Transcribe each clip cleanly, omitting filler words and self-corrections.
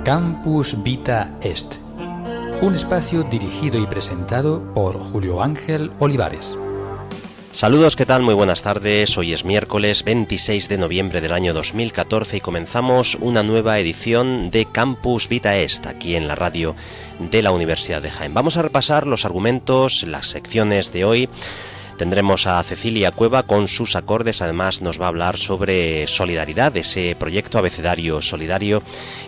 Campus Vita Est, un espacio dirigido y presentado por Julio Ángel Olivares. Saludos, ¿qué tal? Muy buenas tardes. Hoy es miércoles 26 de noviembre del año 2014 y comenzamos una nueva edición de Campus Vita Est, aquí en la radio de la Universidad de Jaén. Vamos a repasar los argumentos, las secciones de hoy. Tendremos a Cecilia Cueva con sus acordes, además nos va a hablar sobre Solidaridad, ese proyecto abecedario solidario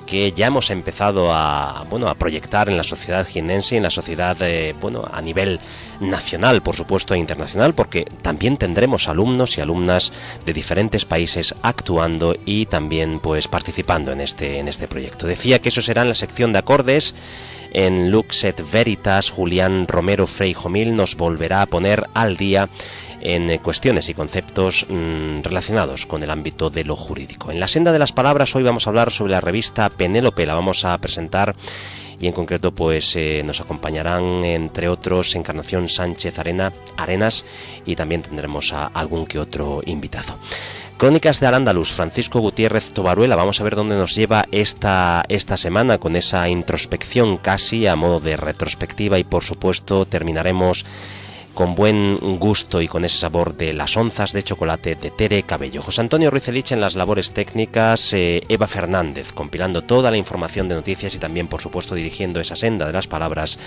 que ya hemos empezado a proyectar en la sociedad jiennense y en la sociedad a nivel nacional, por supuesto, e internacional, porque también tendremos alumnos y alumnas de diferentes países actuando y también pues participando en este proyecto. Decía que eso será en la sección de acordes. En Lux et Veritas, Julián Romero Freijomil nos volverá a poner al día en cuestiones y conceptos relacionados con el ámbito de lo jurídico. En la senda de las palabras hoy vamos a hablar sobre la revista Penélope, la vamos a presentar y en concreto pues nos acompañarán entre otros Encarnación Sánchez Arenas y también tendremos a algún que otro invitado. Crónicas de Al-Ándalus, Francisco Gutiérrez Tobaruela. Vamos a ver dónde nos lleva esta semana con esa introspección casi a modo de retrospectiva y por supuesto terminaremos con buen gusto y con ese sabor de las onzas de chocolate de Tere Cabello. José Antonio Ruiz en las labores técnicas, Eva Fernández compilando toda la información de noticias y también por supuesto dirigiendo esa senda de las palabras.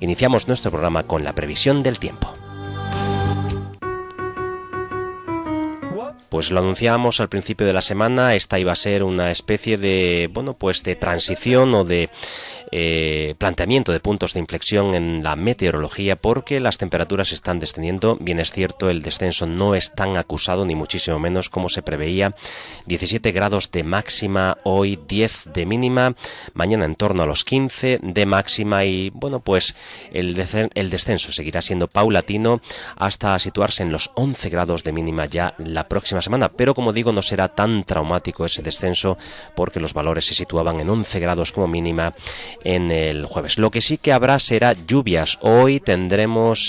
Iniciamos nuestro programa con la previsión del tiempo. Pues lo anunciábamos al principio de la semana, esta iba a ser una especie de, de transición o de planteamiento de puntos de inflexión en la meteorología porque las temperaturas están descendiendo. Bien es cierto, el descenso no es tan acusado ni muchísimo menos como se preveía. 17 grados de máxima hoy, 10 de mínima, mañana en torno a los 15 de máxima y el descenso seguirá siendo paulatino hasta situarse en los 11 grados de mínima ya la próxima semana, pero como digo no será tan traumático ese descenso porque los valores se situaban en 11 grados como mínima en el jueves. Lo que sí que habrá será lluvias. Hoy tendremos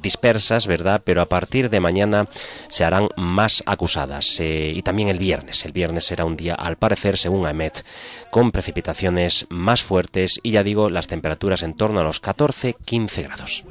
dispersas, ¿verdad? Pero a partir de mañana se harán más acusadas. Y también el viernes. El viernes será un día, al parecer, según AEMET, con precipitaciones más fuertes y ya digo, las temperaturas en torno a los 14-15 grados.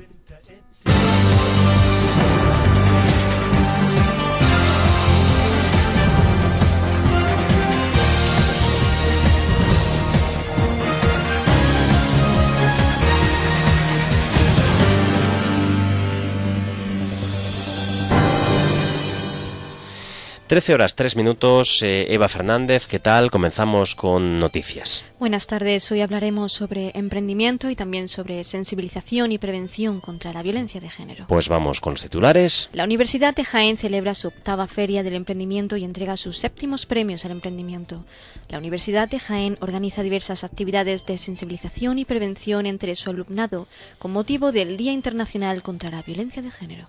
13 horas 3 minutos, Eva Fernández, ¿qué tal? Comenzamos con noticias. Buenas tardes, hoy hablaremos sobre emprendimiento y también sobre sensibilización y prevención contra la violencia de género. Pues vamos con los titulares. La Universidad de Jaén celebra su 8ª Feria del Emprendimiento y entrega sus 7º premios al emprendimiento. La Universidad de Jaén organiza diversas actividades de sensibilización y prevención entre su alumnado con motivo del Día Internacional contra la Violencia de Género.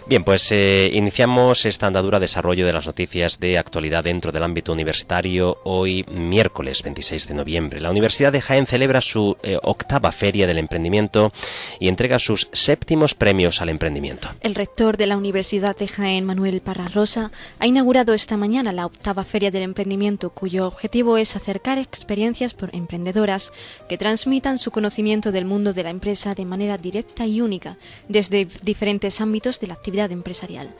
Bien, pues iniciamos esta andadura de desarrollo de las noticias de actualidad dentro del ámbito universitario hoy miércoles 26 de noviembre. La Universidad de Jaén celebra su 8ª Feria del Emprendimiento y entrega sus 7º premios al emprendimiento. El rector de la Universidad de Jaén, Manuel Parra Rosa, ha inaugurado esta mañana la 8ª Feria del Emprendimiento, cuyo objetivo es acercar experiencias por emprendedoras que transmitan su conocimiento del mundo de la empresa de manera directa y única, desde diferentes ámbitos de la actividad empresarial.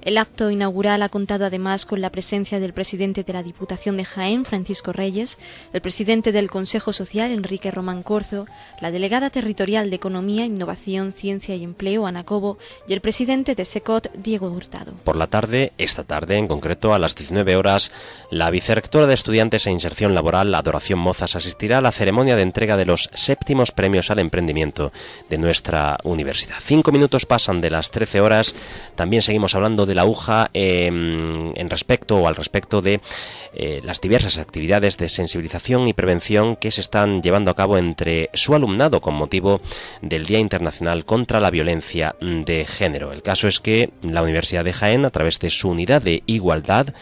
El acto inaugural ha contado además con la presencia del presidente de la Diputación de Jaén, Francisco Reyes, el presidente del Consejo Social, Enrique Román Corzo, la delegada territorial de Economía, Innovación, Ciencia y Empleo, Ana Cobo, y el presidente de SECOT, Diego Hurtado. Por la tarde, esta tarde en concreto, a las 19 horas, la vicerrectora de Estudiantes e Inserción Laboral, Adoración Mozas, asistirá a la ceremonia de entrega de los 7º premios al emprendimiento de nuestra universidad. 5 minutos pasan de las 13 horas, también seguimos hablando de la aguja al respecto de las diversas actividades de sensibilización y prevención que se están llevando a cabo entre su alumnado con motivo del Día Internacional contra la Violencia de Género. El caso es que la Universidad de Jaén, a través de su unidad de igualdad,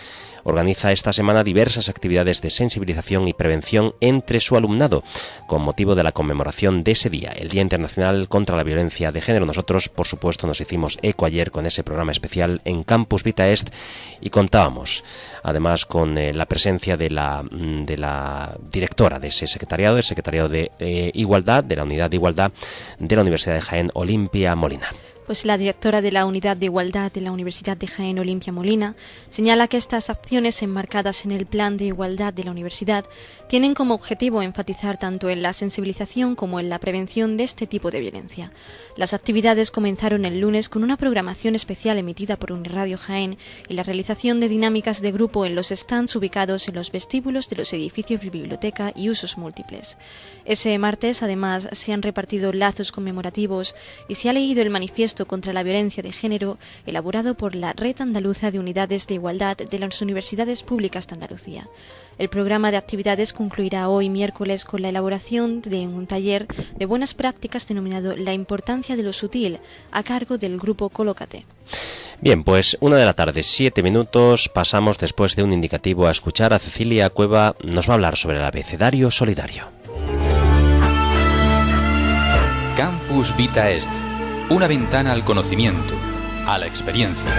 organiza esta semana diversas actividades de sensibilización y prevención entre su alumnado, con motivo de la conmemoración de ese día, el Día Internacional contra la Violencia de Género. Nosotros, por supuesto, nos hicimos eco ayer con ese programa especial en Campus Vita Est y contábamos, además, con la presencia de la directora de ese secretariado, el secretariado de Igualdad, de la Unidad de Igualdad de la Universidad de Jaén, Olimpia Molina. Pues la directora de la Unidad de Igualdad de la Universidad de Jaén, Olimpia Molina, señala que estas acciones enmarcadas en el Plan de Igualdad de la Universidad tienen como objetivo enfatizar tanto en la sensibilización como en la prevención de este tipo de violencia. Las actividades comenzaron el lunes con una programación especial emitida por Uniradio Jaén y la realización de dinámicas de grupo en los stands ubicados en los vestíbulos de los edificios de biblioteca y usos múltiples. Ese martes, además, se han repartido lazos conmemorativos y se ha leído el manifiesto contra la violencia de género elaborado por la Red Andaluza de Unidades de Igualdad de las Universidades Públicas de Andalucía. El programa de actividades concluirá hoy miércoles con la elaboración de un taller de buenas prácticas denominado La importancia de lo sutil, a cargo del grupo Colócate. Bien, pues 1:07 p.m, pasamos después de un indicativo a escuchar a Cecilia Cueva. Nos va a hablar sobre el abecedario solidario. Campus Vita Est, una ventana al conocimiento, a la experiencia.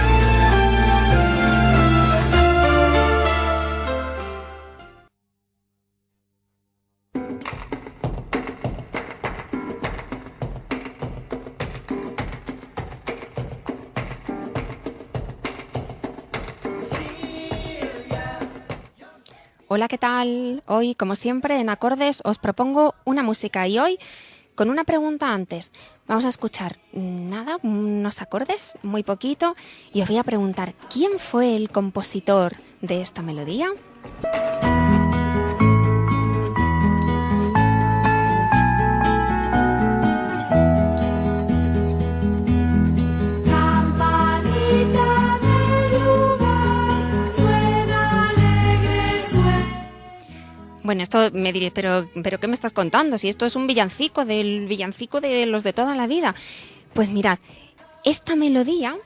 Hola, ¿qué tal? Hoy, como siempre, en Acordes os propongo una música y hoy con una pregunta antes. Vamos a escuchar unos acordes, muy poquito, y os voy a preguntar, ¿quién fue el compositor de esta melodía? Bueno, esto me diré, pero ¿qué me estás contando? Si esto es un villancico de los de toda la vida. Pues mirad, esta melodía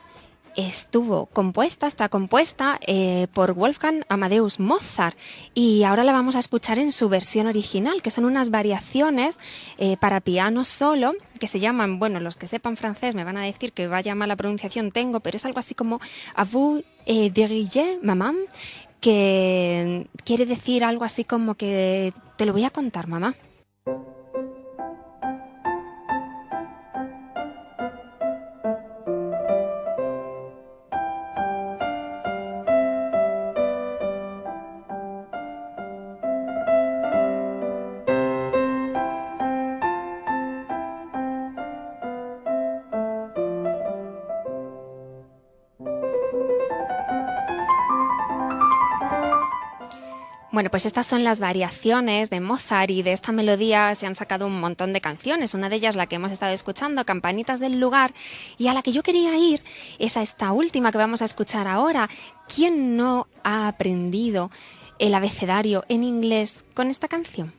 está compuesta por Wolfgang Amadeus Mozart y ahora la vamos a escuchar en su versión original, que son unas variaciones para piano solo, que se llaman, bueno, los que sepan francés me van a decir que vaya mala pronunciación tengo, pero es algo así como «À vous diriger, maman», que quiere decir algo así como que te lo voy a contar, mamá. Bueno, pues estas son las variaciones de Mozart y de esta melodía se han sacado un montón de canciones. Una de ellas, la que hemos estado escuchando, Campanitas del Lugar, y a la que yo quería ir es a esta última que vamos a escuchar ahora. ¿Quién no ha aprendido el abecedario en inglés con esta canción?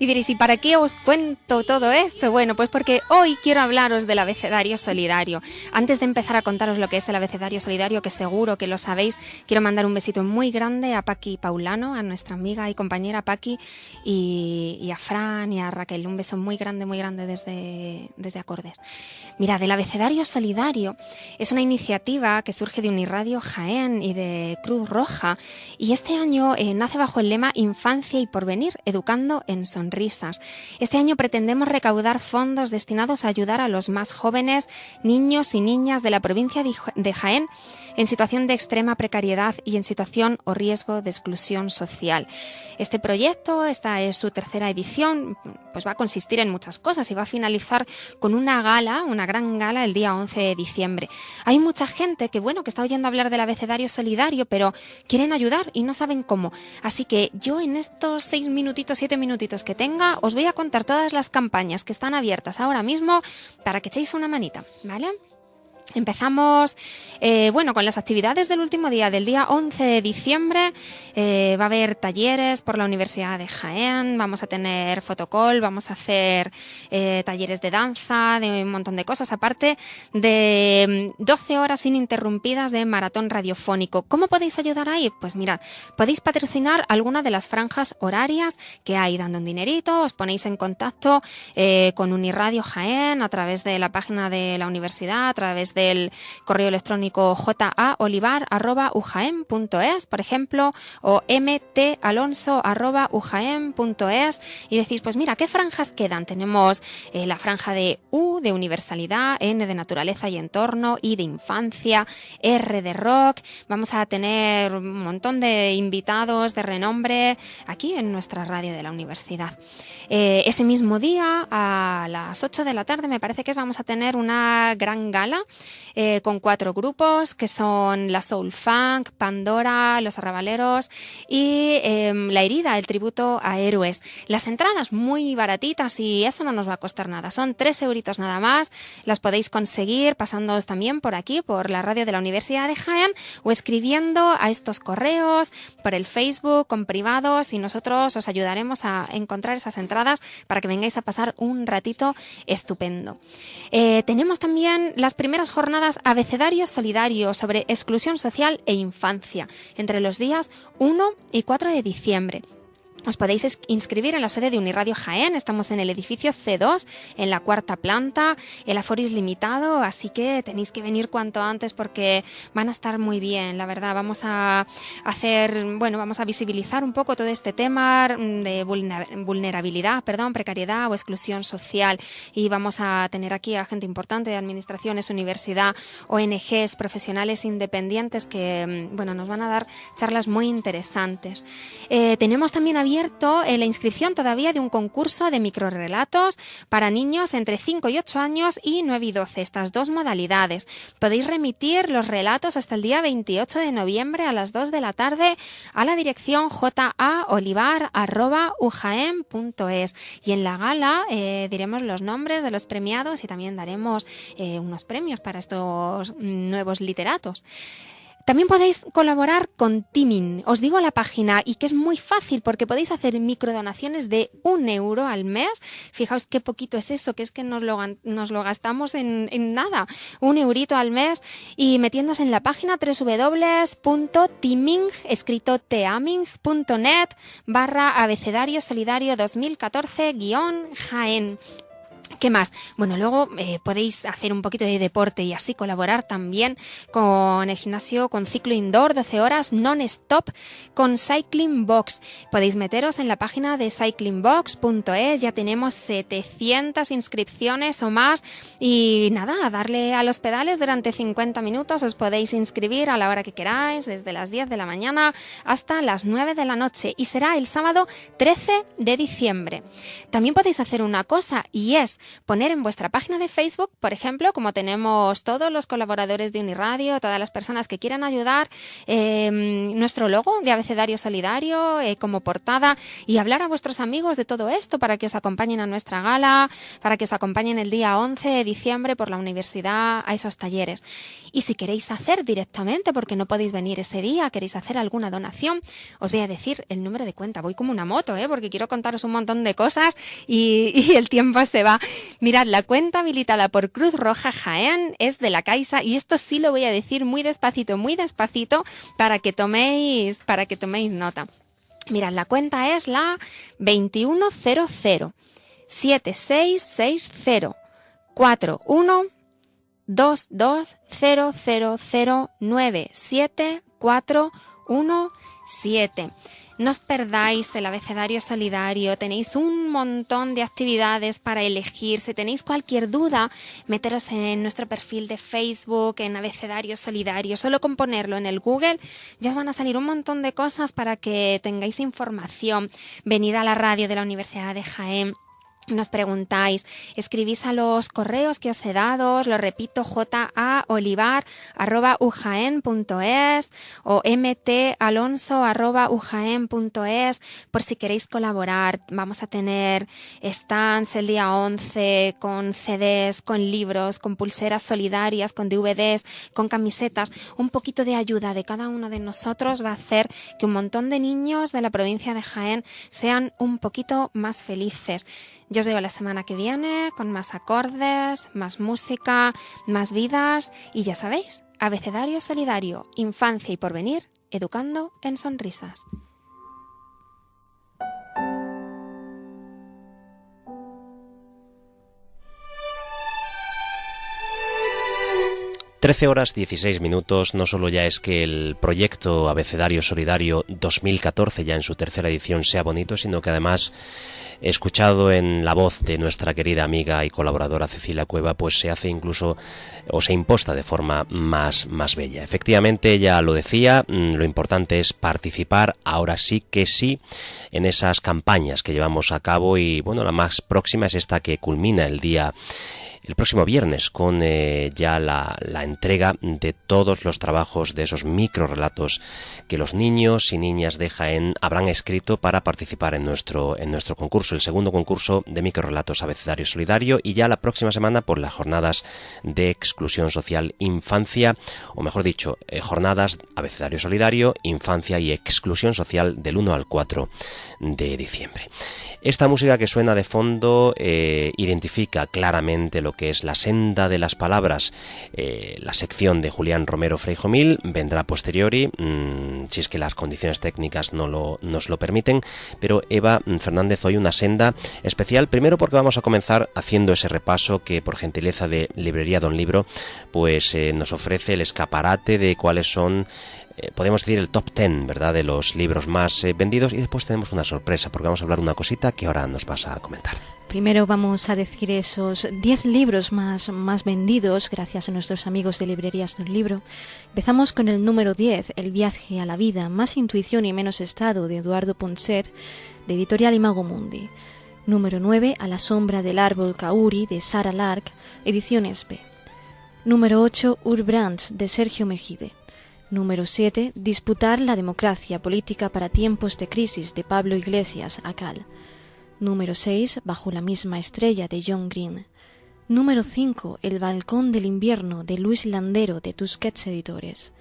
Y diréis, ¿y para qué os cuento todo esto? Bueno, pues porque hoy quiero hablaros del abecedario solidario. Antes de empezar a contaros lo que es el abecedario solidario, que seguro que lo sabéis, quiero mandar un besito muy grande a Paqui Paulano, a nuestra amiga y compañera Paqui, y a Fran y a Raquel. Un beso muy grande desde Acordes. Mirad, el abecedario solidario es una iniciativa que surge de Uniradio Jaén y de Cruz Roja, y este año nace bajo el lema Infancia y Porvenir, educando en sonrisas. Este año pretendemos recaudar fondos destinados a ayudar a los más jóvenes, niños y niñas de la provincia de Jaén en situación de extrema precariedad y en situación o riesgo de exclusión social. Este proyecto, esta es su tercera edición, pues va a consistir en muchas cosas y va a finalizar con una gala, una gran gala el día 11 de diciembre. Hay mucha gente que está oyendo hablar del abecedario solidario, pero quieren ayudar y no saben cómo. Así que yo en estos 7 minutitos que tenga, os voy a contar todas las campañas que están abiertas ahora mismo para que echéis una manita, ¿vale? Empezamos con las actividades del último día, del día 11 de diciembre. Va a haber talleres por la Universidad de Jaén, vamos a tener fotocall, vamos a hacer talleres de danza, de un montón de cosas, aparte de 12 horas ininterrumpidas de maratón radiofónico. ¿Cómo podéis ayudar ahí? Pues mirad, podéis patrocinar alguna de las franjas horarias que hay, dando un dinerito, os ponéis en contacto con Uniradio Jaén a través de la página de la universidad, a través del correo electrónico jaolivar@ujaen.es, por ejemplo, o mtalonso@ujaen.es, y decís, pues mira, ¿qué franjas quedan? Tenemos la franja de U, de universalidad, N de naturaleza y entorno, I de infancia, R de rock. Vamos a tener un montón de invitados de renombre aquí en nuestra radio de la universidad. Ese mismo día, a las 8 de la tarde, me parece que vamos a tener una gran gala con 4 grupos, que son la Soul Funk, Pandora, Los Arrabaleros y La Herida, el tributo a héroes. Las entradas muy baratitas y eso no nos va a costar nada. Son 3 euritos nada más. Las podéis conseguir pasándoos también por aquí, por la radio de la Universidad de Jaén, o escribiendo a estos correos, por el Facebook, con privados, y nosotros os ayudaremos a encontrar esas entradas para que vengáis a pasar un ratito estupendo. Tenemos también las primeras jornadas Abecedario Solidario sobre exclusión social e infancia, entre los días 1 y 4 de diciembre. Os podéis inscribir en la sede de Uniradio Jaén, estamos en el edificio C2, en la 4ª planta, el aforo es limitado, así que tenéis que venir cuanto antes porque van a estar muy bien, la verdad. Vamos a visibilizar un poco todo este tema de vulnerabilidad, precariedad o exclusión social, y vamos a tener aquí a gente importante de administraciones, universidad, ONGs, profesionales independientes que nos van a dar charlas muy interesantes. Tenemos también abierto la inscripción todavía de un concurso de microrelatos para niños entre 5 y 8 años y 9 y 12, estas 2 modalidades. Podéis remitir los relatos hasta el día 28 de noviembre a las 2 de la tarde a la dirección jaolivar@ujaen.es, y en la gala diremos los nombres de los premiados y también daremos unos premios para estos nuevos literatos. También podéis colaborar con Teaming. Os digo la página, y que es muy fácil porque podéis hacer microdonaciones de 1 euro al mes. Fijaos qué poquito es eso, que es que nos lo gastamos en nada. 1 eurito al mes, y metiéndose en la página www.teaming, escrito teaming.net/abecedario solidario 2014-Jaén. ¿Qué más? Luego podéis hacer un poquito de deporte y así colaborar también con el gimnasio, con ciclo indoor, 12 horas non-stop, con Cycling Box. Podéis meteros en la página de cyclingbox.es, ya tenemos 700 inscripciones o más, y nada, a darle a los pedales durante 50 minutos. Os podéis inscribir a la hora que queráis, desde las 10 de la mañana hasta las 9 de la noche, y será el sábado 13 de diciembre. También podéis hacer una cosa, y es poner en vuestra página de Facebook, por ejemplo, como tenemos todos los colaboradores de Uniradio, todas las personas que quieran ayudar, nuestro logo de Abecedario Solidario como portada, y hablar a vuestros amigos de todo esto para que os acompañen a nuestra gala, para que os acompañen el día 11 de diciembre por la universidad a esos talleres. Y si queréis hacer directamente, porque no podéis venir ese día, queréis hacer alguna donación, os voy a decir el número de cuenta. Voy como una moto, porque quiero contaros un montón de cosas y el tiempo se va. Mirad, la cuenta habilitada por Cruz Roja Jaén es de la Caixa, y esto sí lo voy a decir muy despacito, para que toméis nota. Mirad, la cuenta es la 2100 7660 41 2200097417. No os perdáis el Abecedario Solidario, tenéis un montón de actividades para elegir. Si tenéis cualquier duda, meteros en nuestro perfil de Facebook, en Abecedario Solidario. Solo con ponerlo en el Google ya os van a salir un montón de cosas para que tengáis información. Venid a la radio de la Universidad de Jaén. Nos preguntáis, escribís a los correos que os he dado, os lo repito, jaolivar@ujaen.es o mtalonso@ujaen.es, por si queréis colaborar. Vamos a tener stands el día 11 con CDs, con libros, con pulseras solidarias, con DVDs, con camisetas. Un poquito de ayuda de cada uno de nosotros va a hacer que un montón de niños de la provincia de Jaén sean un poquito más felices. Yo os veo la semana que viene con más acordes, más música, más vidas y ya sabéis, abecedario solidario, infancia y porvenir, educando en sonrisas. (13:16). No solo ya es que el proyecto Abecedario Solidario 2014, ya en su tercera edición, sea bonito, sino que además, escuchado en la voz de nuestra querida amiga y colaboradora Cecilia Cueva, pues se hace incluso, o se imposta de forma más bella. Efectivamente, ella lo decía, lo importante es participar, ahora sí que sí, en esas campañas que llevamos a cabo, y bueno, la más próxima es esta que culmina el próximo viernes con ya la entrega de todos los trabajos de esos microrelatos que los niños y niñas de Jaén habrán escrito para participar en nuestro concurso, el segundo concurso de microrelatos Abecedario Solidario, y ya la próxima semana por las jornadas de exclusión social infancia, o mejor dicho, jornadas Abecedario Solidario, infancia y exclusión social del 1 al 4 de diciembre. Esta música que suena de fondo identifica claramente lo que es la senda de las palabras. La sección de Julián Romero Freijomil vendrá posteriori, si es que las condiciones técnicas nos lo permiten, pero Eva Fernández, hoy una senda especial, primero porque vamos a comenzar haciendo ese repaso que por gentileza de Librería Don Libro pues nos ofrece el escaparate de cuáles son, podemos decir, el top 10, ¿verdad?, de los libros más vendidos, y después tenemos una sorpresa porque vamos a hablar de una cosita que ahora nos vas a comentar. Primero vamos a decir esos 10 libros más vendidos gracias a nuestros amigos de Librerías Don Libro. Empezamos con el número 10, El viaje a la vida, más intuición y menos estado, de Eduardo Ponset, de Editorial Imago Mundi. Número 9, A la sombra del árbol Kauri, de Sara Lark, Ediciones B. Número 8, Urbrands, de Sergio Mejide. Número 7, Disputar la democracia política para tiempos de crisis, de Pablo Iglesias, Acal. Número 6, Bajo la misma estrella, de John Green. Número 5, El balcón del invierno, de Luis Landero, de Tusquets Editores.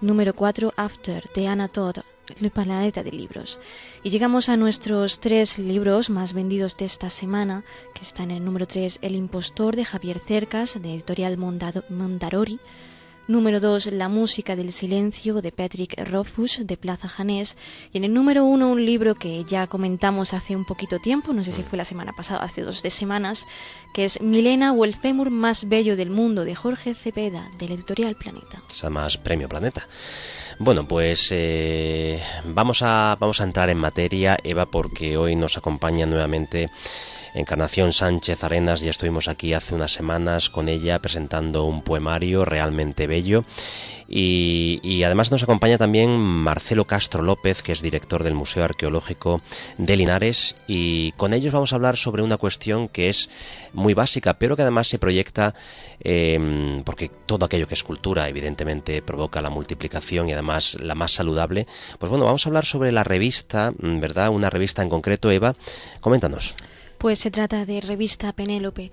Número 4, After, de Anna Todd, El planeta de libros. Y llegamos a nuestros 3 libros más vendidos de esta semana, que están en el número 3, El impostor, de Javier Cercas, de Editorial Mondarori. Número 2, La música del silencio, de Patrick Rothfuss, de Plaza Janés. Y en el número 1, un libro que ya comentamos hace un poquito tiempo, no sé si fue la semana pasada, hace 2 semanas, que es Milena o el fémur más bello del mundo, de Jorge Cepeda, de la Editorial Planeta. Esa más Premio Planeta. Bueno, pues vamos a entrar en materia, Eva, porque hoy nos acompaña nuevamente Encarnación Sánchez Arenas. Ya estuvimos aquí hace unas semanas con ella presentando un poemario realmente bello, y además nos acompaña también Marcelo Castro López, que es director del Museo Arqueológico de Linares, y con ellos vamos a hablar sobre una cuestión que es muy básica, pero que además se proyecta porque todo aquello que es cultura evidentemente provoca la multiplicación, y además la más saludable. Pues bueno, vamos a hablar sobre la revista, ¿verdad? Una revista en concreto. Eva, coméntanos. Pues se trata de Revista Penélope.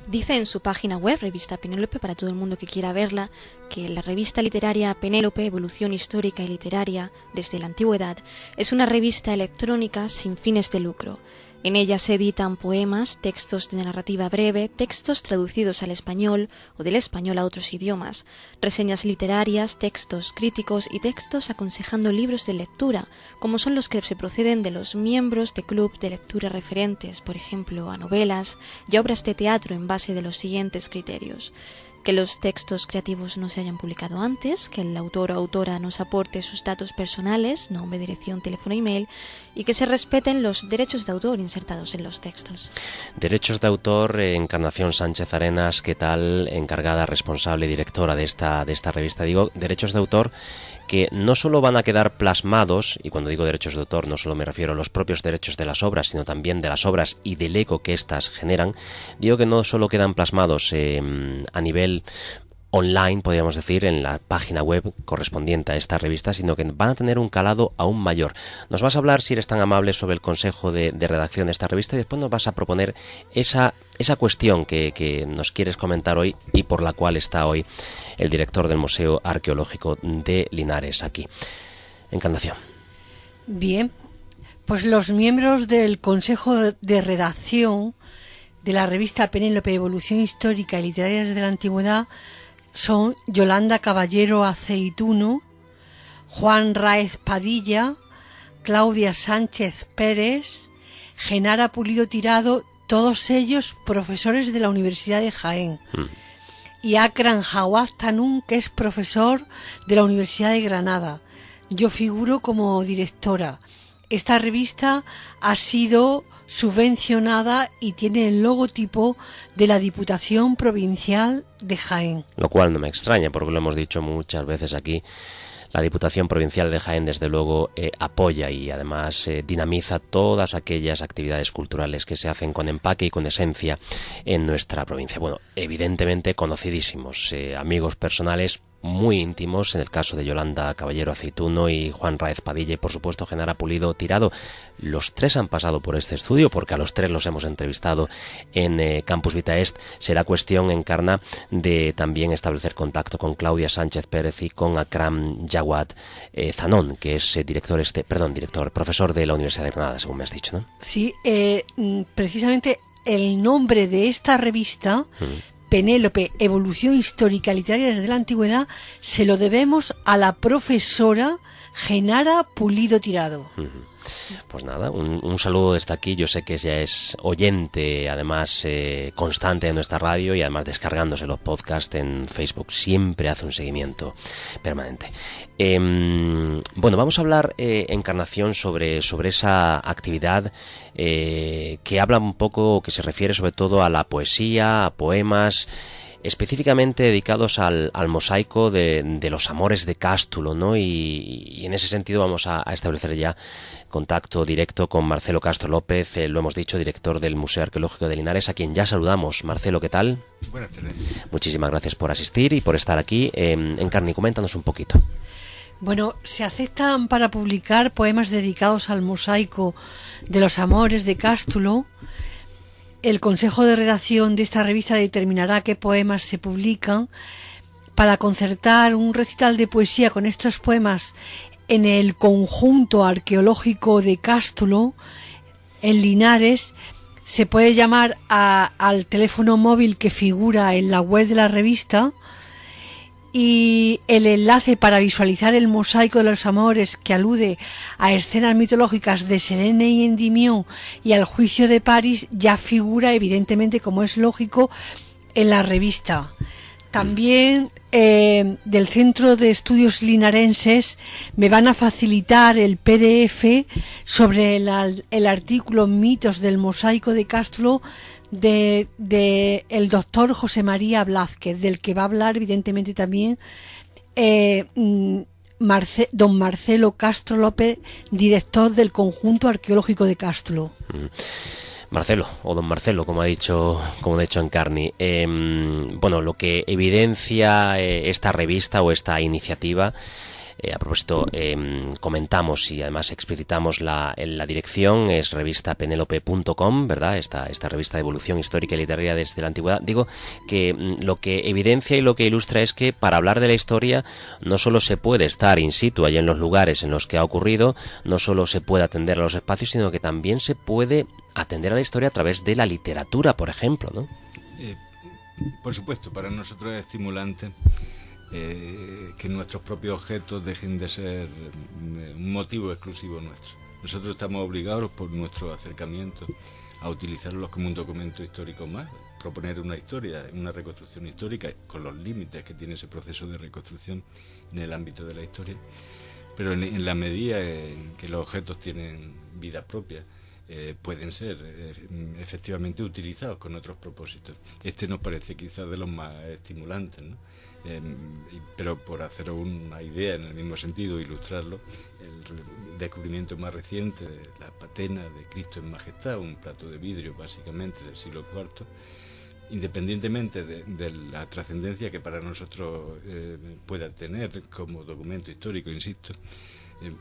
Dice en su página web, Revista Penélope, para todo el mundo que quiera verla, que la revista literaria Penélope, Evolución Histórica y Literaria desde la Antigüedad, es una revista electrónica sin fines de lucro. En ella se editan poemas, textos de narrativa breve, textos traducidos al español o del español a otros idiomas, reseñas literarias, textos críticos y textos aconsejando libros de lectura, como son los que se proceden de los miembros de club de lectura referentes, por ejemplo, a novelas y obras de teatro en base de los siguientes criterios: que los textos creativos no se hayan publicado antes, que el autor o autora nos aporte sus datos personales, nombre, dirección, teléfono, email, y que se respeten los derechos de autor insertados en los textos. Derechos de autor, Encarnación Sánchez Arenas, ¿qué tal? Encargada, responsable y directora de esta revista. Digo, derechos de autor que no solo van a quedar plasmados, y cuando digo derechos de autor no solo me refiero a los propios derechos de las obras, sino también de las obras y del eco que éstas generan, digo que no solo quedan plasmados a nivel online, podríamos decir, en la página web correspondiente a esta revista, sino que van a tener un calado aún mayor. Nos vas a hablar, si eres tan amable, sobre el consejo de redacción de esta revista, y después nos vas a proponer esa cuestión que nos quieres comentar hoy y por la cual está hoy el director del Museo Arqueológico de Linares aquí. Encarnación. Bien, pues los miembros del consejo de redacción de la revista Penélope, Evolución Histórica y Literaria desde la Antigüedad son Yolanda Caballero Aceituno, Juan Raez Padilla, Claudia Sánchez Pérez, Genara Pulido Tirado, todos ellos profesores de la Universidad de Jaén, y Akram Jawad Tanun, que es profesor de la Universidad de Granada. Yo figuro como directora. Esta revista ha sido subvencionada y tiene el logotipo de la Diputación Provincial de Jaén. Lo cual no me extraña, porque lo hemos dicho muchas veces aquí. La Diputación Provincial de Jaén, desde luego, apoya y además dinamiza todas aquellas actividades culturales que se hacen con empaque y con esencia en nuestra provincia. Bueno, evidentemente conocidísimos, amigos personales muy íntimos, en el caso de Yolanda Caballero Aceituno y Juan Raez Padilla, y por supuesto Genara Pulido Tirado. Los tres han pasado por este estudio, porque a los tres los hemos entrevistado en Campus Vita Est. Será cuestión, Encarna, de también establecer contacto con Claudia Sánchez Pérez y con Akram Jawad Zanón, que es profesor de la Universidad de Granada, según me has dicho, ¿no? Sí, precisamente el nombre de esta revista, Penélope, Evolución Histórica Literaria desde la Antigüedad, se lo debemos a la profesora Genara Pulido Tirado. Pues nada, un saludo desde aquí. Yo sé que ya es oyente, además constante de nuestra radio, y además descargándose los podcasts en Facebook. Siempre hace un seguimiento permanente. Bueno, vamos a hablar, Encarnación, sobre esa actividad que habla un poco, que se refiere sobre todo a la poesía, a poemas, específicamente dedicados al mosaico de los amores de Cástulo, ¿no? Y en ese sentido vamos a establecer ya contacto directo con Marcelo Castro López, lo hemos dicho, director del Museo Arqueológico de Linares, a quien ya saludamos. Marcelo, ¿qué tal? Buenas tardes. Muchísimas gracias por asistir y por estar aquí. Encarni, coméntanos un poquito. Bueno, se aceptan para publicar poemas dedicados al mosaico de los amores de Cástulo. El consejo de redacción de esta revista determinará qué poemas se publican. Para concertar un recital de poesía con estos poemas en el conjunto arqueológico de Cástulo, en Linares, se puede llamar al teléfono móvil que figura en la web de la revista, y el enlace para visualizar el mosaico de los amores, que alude a escenas mitológicas de Selene y Endimión y al juicio de París, ya figura, evidentemente, como es lógico, en la revista. También del Centro de Estudios Linarenses me van a facilitar el PDF sobre el artículo Mitos del Mosaico de Cástulo de el doctor José María Blázquez, del que va a hablar evidentemente también don Marcelo Castro López, director del Conjunto Arqueológico de Cástulo. Marcelo, o don Marcelo, como ha dicho Encarni. Bueno, lo que evidencia esta revista o esta iniciativa, a propósito, comentamos y además explicitamos la dirección, es revistapenelope.com, ¿verdad? Esta revista de evolución histórica y literaria desde la antigüedad. Digo que lo que evidencia y lo que ilustra es que para hablar de la historia no solo se puede estar in situ, allí en los lugares en los que ha ocurrido, no solo se puede atender a los espacios, sino que también se puede atender a la historia a través de la literatura, por ejemplo, ¿no? Por supuesto, para nosotros es estimulante que nuestros propios objetos dejen de ser un motivo exclusivo nuestro. Nosotros estamos obligados por nuestro acercamiento a utilizarlos como un documento histórico más, proponer una historia, una reconstrucción histórica con los límites que tiene ese proceso de reconstrucción en el ámbito de la historia, pero en la medida en que los objetos tienen vida propia, pueden ser efectivamente utilizados con otros propósitos. Este nos parece quizás de los más estimulantes, ¿no? Pero por hacer una idea en el mismo sentido, ilustrarlo, el descubrimiento más reciente de la patena de Cristo en Majestad, un plato de vidrio básicamente del siglo IV, independientemente de la trascendencia que para nosotros pueda tener como documento histórico, insisto,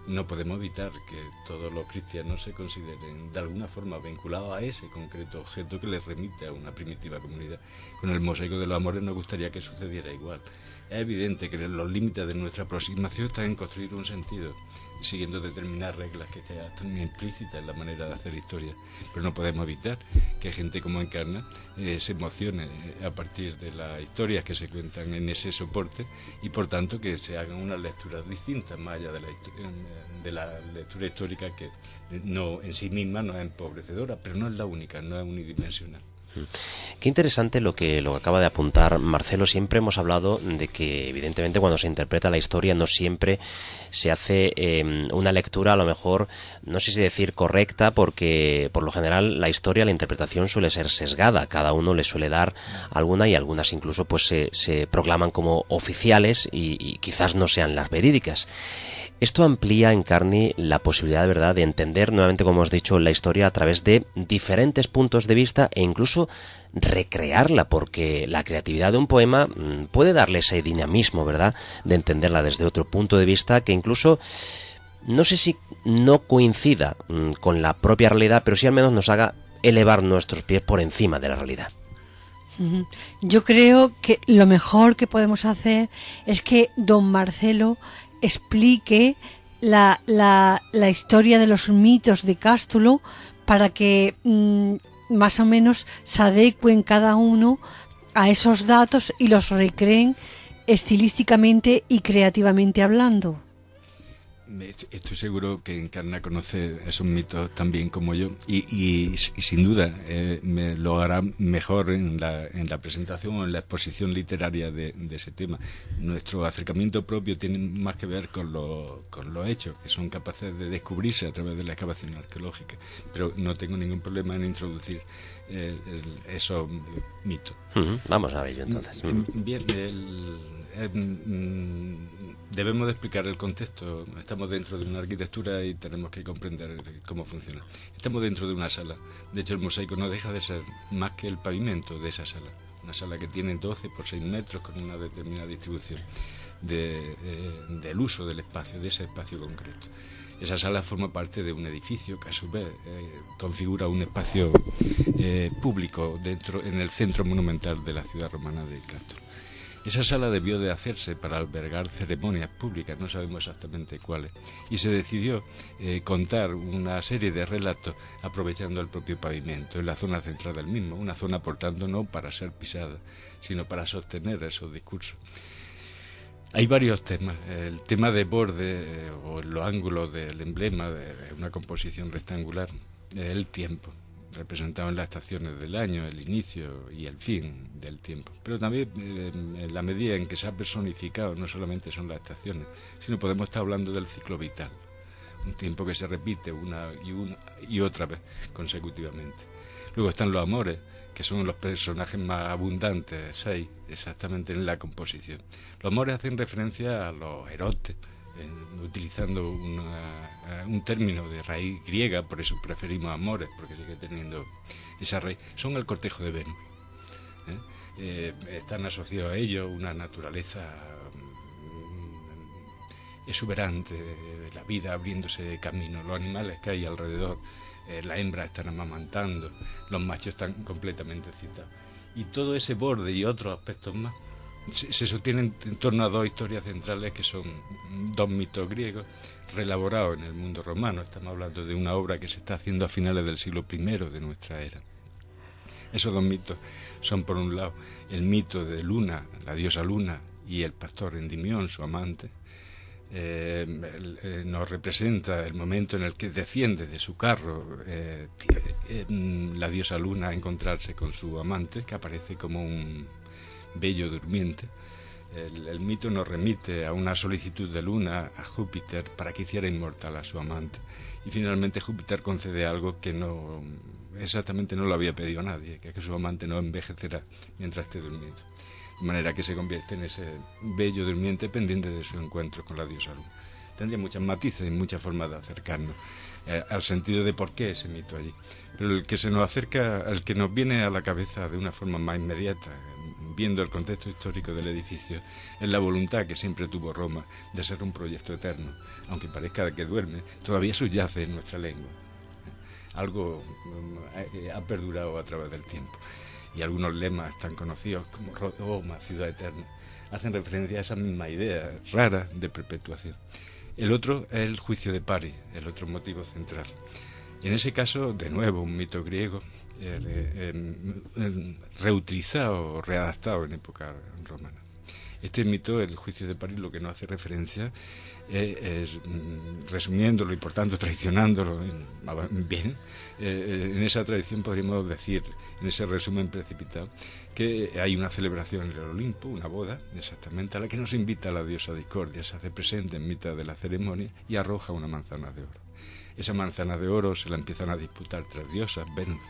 no podemos evitar que todos los cristianos se consideren de alguna forma vinculados a ese concreto objeto que les remite a una primitiva comunidad. Con el mosaico de los amores nos gustaría que sucediera igual. Es evidente que los límites de nuestra aproximación están en construir un sentido, siguiendo determinadas reglas que están implícitas en la manera de hacer historia, pero no podemos evitar que gente como Encarna se emocione a partir de las historias que se cuentan en ese soporte y por tanto que se hagan unas lecturas distintas más allá de la lectura histórica, que no en sí misma no es empobrecedora, pero no es la única, no es unidimensional. Qué interesante lo que acaba de apuntar Marcelo. Siempre hemos hablado de que evidentemente cuando se interpreta la historia no siempre se hace una lectura, a lo mejor, no sé si decir correcta, porque por lo general la historia, la interpretación suele ser sesgada, cada uno le suele dar alguna y algunas incluso pues se proclaman como oficiales y quizás no sean las verídicas. Esto amplía, Encarni, la posibilidad de verdad de entender nuevamente, como hemos dicho, la historia a través de diferentes puntos de vista e incluso recrearla, porque la creatividad de un poema puede darle ese dinamismo, ¿verdad?, de entenderla desde otro punto de vista que incluso, no sé si no coincida con la propia realidad, pero sí al menos nos haga elevar nuestros pies por encima de la realidad. Yo creo que lo mejor que podemos hacer es que don Marcelo explique la historia de los mitos de Cástulo para que más o menos se adecuen cada uno a esos datos y los recreen estilísticamente y creativamente hablando. Estoy seguro que Encarna conoce esos mitos tan bien como yo y sin duda me lo hará mejor en la presentación o en la exposición literaria de ese tema. Nuestro acercamiento propio tiene más que ver con los hechos, que son capaces de descubrirse a través de la excavación arqueológica, pero no tengo ningún problema en introducir esos mitos. Vamos a ello entonces. Bien, debemos de explicar el contexto. Estamos dentro de una arquitectura y tenemos que comprender cómo funciona. Estamos dentro de una sala. De hecho, el mosaico no deja de ser más que el pavimento de esa sala. Una sala que tiene 12 por 6 metros con una determinada distribución del uso del espacio, de ese espacio concreto. Esa sala forma parte de un edificio que a su vez configura un espacio público en el centro monumental de la ciudad romana de Cástulo. Esa sala debió de hacerse para albergar ceremonias públicas, no sabemos exactamente cuáles, y se decidió contar una serie de relatos aprovechando el propio pavimento, en la zona central del mismo, una zona por tanto no para ser pisada, sino para sostener esos discursos. Hay varios temas. El tema de borde o los ángulos del emblema de una composición rectangular, el tiempo, representado en las estaciones del año, el inicio y el fin del tiempo. Pero también en la medida en que se ha personificado, no solamente son las estaciones, sino podemos estar hablando del ciclo vital, un tiempo que se repite una y otra vez consecutivamente. Luego están los amores, que son los personajes más abundantes, 6 exactamente en la composición. Los amores hacen referencia a los erotes, utilizando un término de raíz griega, por eso preferimos amores, porque sigue teniendo esa raíz. Son el cortejo de Venus. Están asociados a ello una naturaleza exuberante, la vida abriéndose camino, los animales que hay alrededor, las hembras están amamantando, los machos están completamente excitados. Y todo ese borde y otros aspectos más se sostienen en torno a dos historias centrales que son dos mitos griegos reelaborados en el mundo romano. Estamos hablando de una obra que se está haciendo a finales del siglo I de nuestra era. Esos dos mitos son, por un lado, el mito de Luna, la diosa Luna, y el pastor Endimión, su amante. Nos representa el momento en el que desciende de su carro la diosa Luna a encontrarse con su amante, que aparece como un bello durmiente. El mito nos remite a una solicitud de Luna a Júpiter para que hiciera inmortal a su amante, y finalmente Júpiter concede algo que no exactamente no lo había pedido a nadie, que su amante no envejecerá mientras esté durmiendo. de manera que se convierte en ese bello durmiente pendiente de su encuentro con la diosa luna. Tendría muchos matices y muchas formas de acercarnos al sentido de por qué ese mito allí. Pero el que se nos acerca, el que nos viene a la cabeza de una forma más inmediata, viendo el contexto histórico del edificio, es la voluntad que siempre tuvo Roma de ser un proyecto eterno. Aunque parezca que duerme, todavía subyace en nuestra lengua. Algo ha perdurado a través del tiempo. Y algunos lemas tan conocidos como Roma, ciudad eterna, hacen referencia a esa misma idea rara de perpetuación. El otro es el juicio de Paris, el otro motivo central. Y en ese caso, de nuevo, un mito griego reutilizado o readaptado en época romana. Este mito, el juicio de Paris, lo que nos hace referencia es, resumiéndolo y por tanto traicionándolo bien, en esa tradición podríamos decir, en ese resumen precipitado, que hay una celebración en el Olimpo, una boda, exactamente, a la que nos invita la diosa Discordia, se hace presente en mitad de la ceremonia y arroja una manzana de oro. Esa manzana de oro se la empiezan a disputar tres diosas, Venus,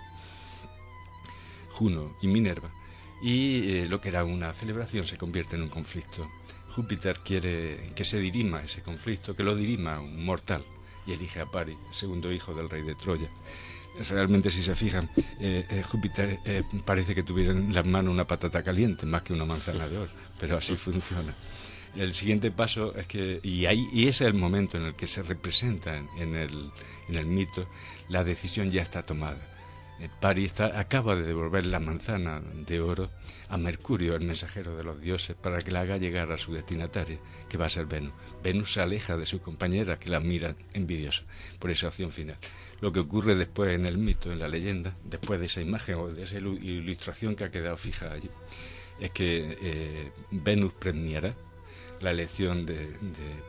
Juno y Minerva, y lo que era una celebración se convierte en un conflicto. Júpiter quiere que se dirima ese conflicto, que lo dirima un mortal, y elige a Paris, el segundo hijo del rey de Troya. Realmente, si se fijan, Júpiter parece que tuviera en las manos una patata caliente más que una manzana de oro, pero así funciona. El siguiente paso es que, y ese es el momento en el que se representa en el mito, la decisión ya está tomada. Paris acaba de devolver la manzana de oro a Mercurio, el mensajero de los dioses, para que la haga llegar a su destinataria, que va a ser Venus. Venus se aleja de su compañera, que la mira envidiosa por esa opción final. Lo que ocurre después en el mito, en la leyenda, después de esa imagen o de esa ilustración que ha quedado fija allí, es que Venus premiará la elección de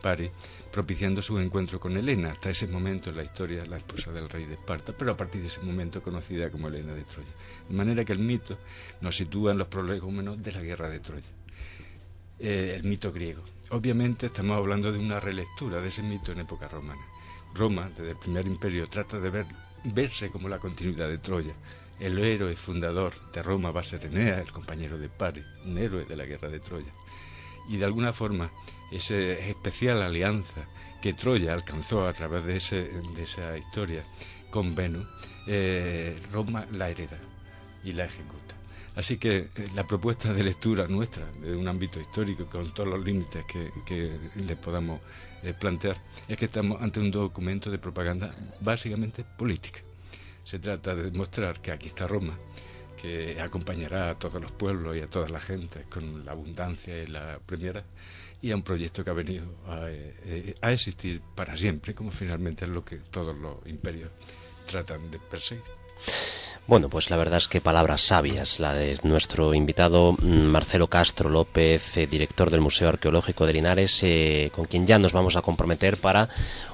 Paris, propiciando su encuentro con Helena, hasta ese momento en la historia la esposa del rey de Esparta, pero a partir de ese momento conocida como Helena de Troya. De manera que el mito nos sitúa en los prolegómenos de la guerra de Troya. El mito griego. Obviamente estamos hablando de una relectura de ese mito en época romana. Roma, desde el primer imperio, trata de verse como la continuidad de Troya. El héroe fundador de Roma va a ser Eneas, el compañero de Paris, un héroe de la guerra de Troya. Y de alguna forma esa especial alianza que Troya alcanzó a través de esa historia con Venus, Roma la hereda y la ejecuta. Así que la propuesta de lectura nuestra, de un ámbito histórico con todos los límites que les podamos plantear, es que estamos ante un documento de propaganda básicamente política. Se trata de demostrar que aquí está Roma, que acompañará a todos los pueblos y a toda la gente con la abundancia y la premiera, y a un proyecto que ha venido a existir para siempre, como finalmente es lo que todos los imperios tratan de perseguir. Bueno, pues la verdad es que palabras sabias, la de nuestro invitado Marcelo Castro López, director del Museo Arqueológico de Linares, con quien ya nos vamos a comprometer para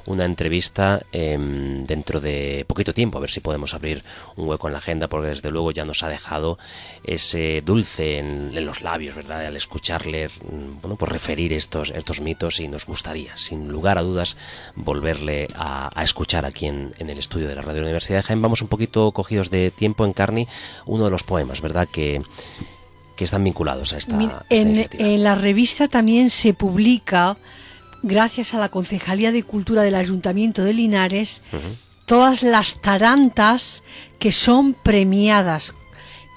una entrevista dentro de poquito tiempo, a ver si podemos abrir un hueco en la agenda, porque desde luego ya nos ha dejado ese dulce en los labios, ¿verdad?, al escucharle, bueno, pues referir estos mitos, y nos gustaría, sin lugar a dudas, volverle a escuchar aquí en el estudio de la Radio Universidad de Jaén. Vamos un poquito cogidos de tiempo, Encarni, uno de los poemas, ¿verdad?, que están vinculados a esta iniciativa. En la revista también se publica, gracias a la Concejalía de Cultura del Ayuntamiento de Linares, todas las tarantas que son premiadas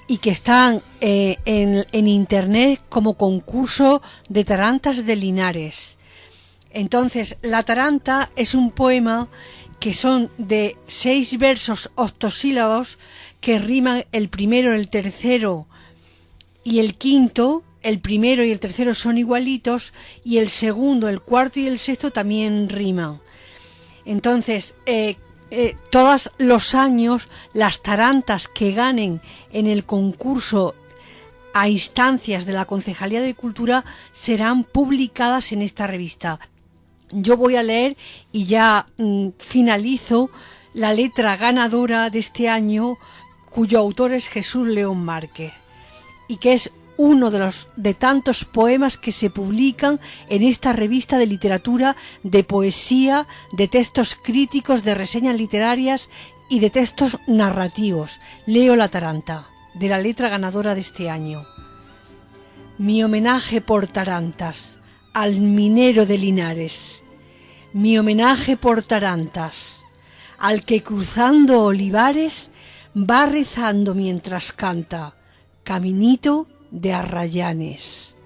y que están en internet como concurso de tarantas de Linares. Entonces, la taranta es un poema que son de 6 versos octosílabos que riman el primero, el tercero y el quinto. El primero y el tercero son igualitos, y el segundo, el cuarto y el sexto también riman. Entonces, todos los años, las tarantas que ganen en el concurso a instancias de la Concejalía de Cultura serán publicadas en esta revista. Yo voy a leer, y ya finalizo, la letra ganadora de este año, cuyo autor es Jesús León Márquez, y que es uno de tantos poemas que se publican en esta revista de literatura, de poesía, de textos críticos, de reseñas literarias y de textos narrativos. Leo la taranta, de la letra ganadora de este año. Mi homenaje por Tarantas al minero de Linares. Mi homenaje por Tarantas al que cruzando olivares va rezando mientras canta Caminito de Arrayanes.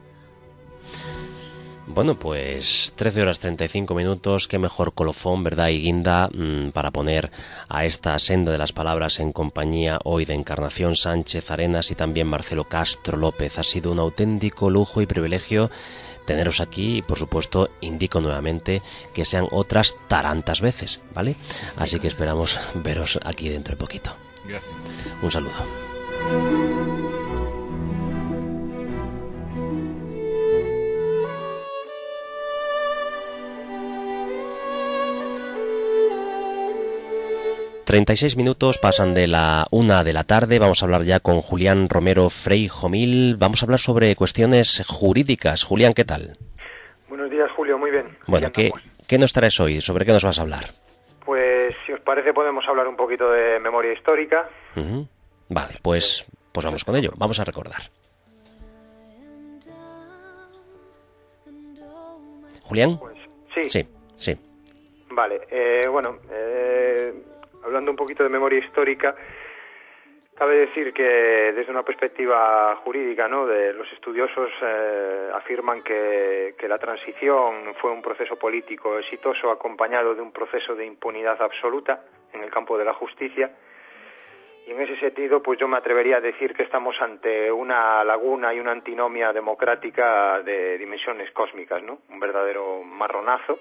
Bueno, pues 13 horas 35 minutos, qué mejor colofón, ¿verdad, y guinda, para poner a esta senda de las palabras en compañía hoy de Encarnación Sánchez Arenas y también Marcelo Castro López. Ha sido un auténtico lujo y privilegio teneros aquí y, por supuesto, indico nuevamente que sean otras tarantas veces, ¿vale? Así que esperamos veros aquí dentro de poquito. Gracias. Un saludo. 36 minutos pasan de la 1 de la tarde. Vamos a hablar ya con Julián Romero Freijomil. Vamos a hablar sobre cuestiones jurídicas. Julián, ¿qué tal? Buenos días, Julio, muy bien. Bueno, ¿qué nos traes hoy? ¿Sobre qué nos vas a hablar? Pues, si os parece, podemos hablar un poquito de memoria histórica. Vale, pues vamos con ello. Vamos a recordar. ¿Julián? Pues, sí. Sí. Vale, hablando un poquito de memoria histórica, cabe decir que desde una perspectiva jurídica, ¿no?, de los estudiosos afirman que la transición fue un proceso político exitoso acompañado de un proceso de impunidad absoluta en el campo de la justicia. Y en ese sentido, pues yo me atrevería a decir que estamos ante una laguna y una antinomia democrática de dimensiones cósmicas, ¿no? Un verdadero marronazo,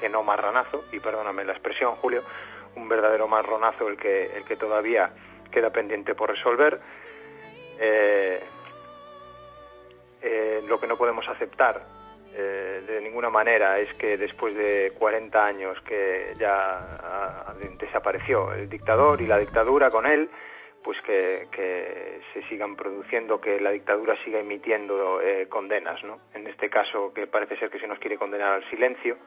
que no marranazo, y perdóname la expresión, Julio, un verdadero marronazo el que todavía queda pendiente por resolver. Lo que no podemos aceptar de ninguna manera es que después de 40 años que ya desapareció el dictador y la dictadura con él, pues que se sigan produciendo, que la dictadura siga emitiendo condenas, ¿no? En este caso, que parece ser que se nos quiere condenar al silencio.